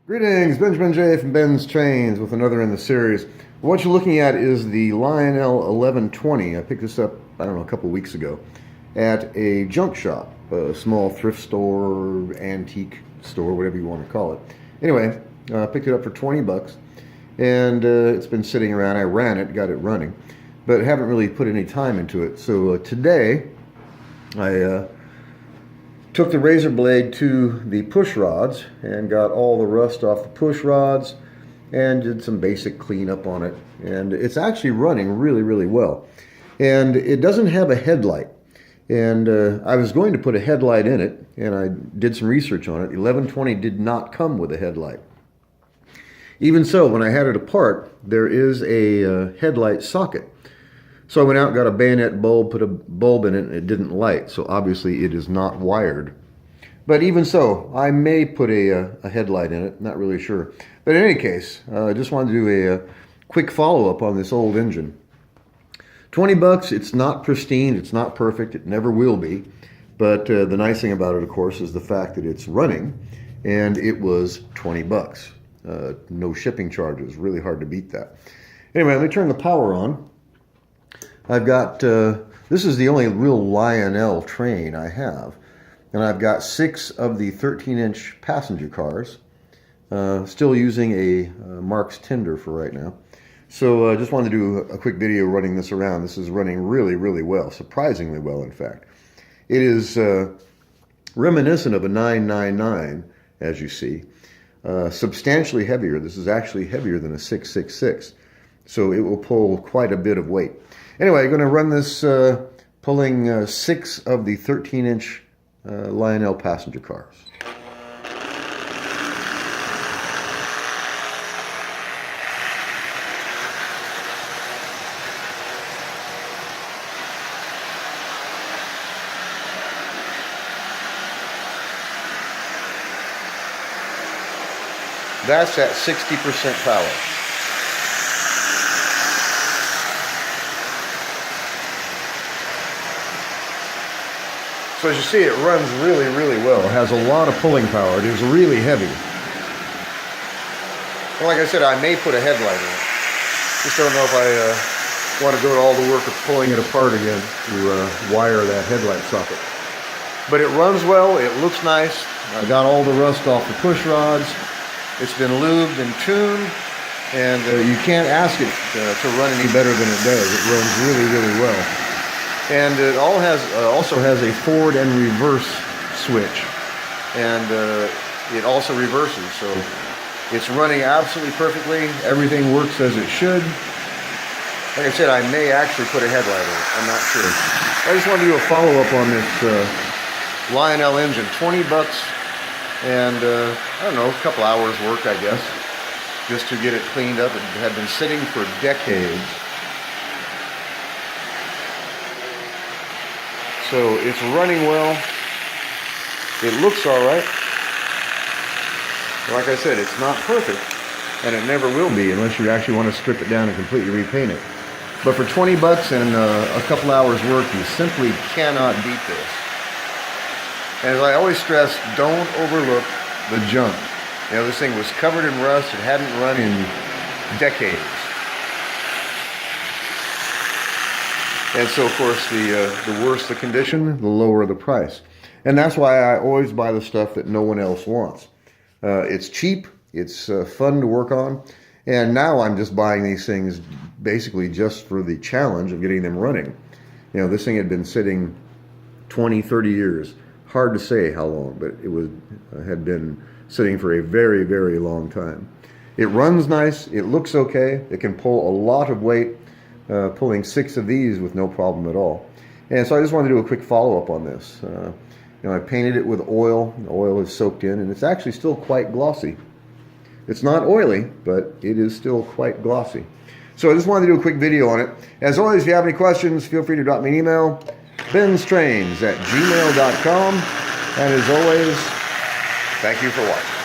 Greetings, Benjamin J from BENZTRAINZ with another in the series. What you're looking at is the Lionel 1120. I picked this up, I don't know, a couple weeks ago at a junk shop, a small thrift store, antique store, whatever you want to call it. Anyway, I picked it up for 20 bucks and it's been sitting around. I ran it, got it running, but haven't really put any time into it. So today I took the razor blade to the push rods and got all the rust off the push rods and did some basic cleanup on it. And it's actually running really, really well. And it doesn't have a headlight. And I was going to put a headlight in it, and I did some research on it. The 1120 did not come with a headlight. Even so, when I had it apart, there is a headlight socket. So I went out and got a bayonet bulb, put a bulb in it, and it didn't light. So obviously it is not wired. But even so, I may put a headlight in it, not really sure. But in any case, I just wanted to do a quick follow-up on this old engine. 20 bucks, it's not pristine, it's not perfect, it never will be. But the nice thing about it, of course, is the fact that it's running, and it was 20 bucks. No shipping charges, really hard to beat that. Anyway, let me turn the power on. I've got, this is the only real Lionel train I have. And I've got 6 of the 13-inch passenger cars. Still using a Mark's Tender for right now. So I just wanted to do a quick video running this around. This is running really, really well. Surprisingly well, in fact. It is reminiscent of a 999, as you see. Substantially heavier. This is actually heavier than a 666. So it will pull quite a bit of weight. Anyway, I'm going to run this pulling 6 of the 13-inch Lionel passenger cars. That's at 60% power. So as you see, it runs really, really well. It has a lot of pulling power. It is really heavy. And like I said, I may put a headlight in it. Just don't know if I want to go to all the work of pulling it apart again to wire that headlight socket. But it runs well. It looks nice. I got all the rust off the push rods. It's been lubed and tuned. And you can't ask it to run any better than it does. It runs really, really well. And it also has a forward and reverse switch, and it also reverses, so it's running absolutely perfectly. Everything works as it should. Like I said, I may actually put a headlight in it. I'm not sure. I just wanted to do a follow-up on this Lionel engine. 20 bucks and I don't know, a couple hours work, I guess, just to get it cleaned up. It had been sitting for decades. So it's running well. It looks all right. Like I said, it's not perfect, and it never will be unless you actually want to strip it down and completely repaint it. But for 20 bucks and a couple hours work, you simply cannot beat this. And as I always stress, don't overlook the junk. You know, this thing was covered in rust. It hadn't run in decades. And so, of course, the worse the condition, the lower the price. And that's why I always buy the stuff that no one else wants. It's cheap, it's fun to work on, and now I'm just buying these things basically just for the challenge of getting them running. You know, this thing had been sitting 20, 30 years. Hard to say how long, but it had been sitting for a very, very long time. It runs nice, it looks okay, it can pull a lot of weight. Pulling 6 of these with no problem at all. And so I just wanted to do a quick follow-up on this. You know, I painted it with oil. The oil is soaked in, and it's actually still quite glossy. It's not oily, but it is still quite glossy. So I just wanted to do a quick video on it. As always, if you have any questions, feel free to drop me an email. BENZTRAINZ@gmail.com. And as always, thank you for watching.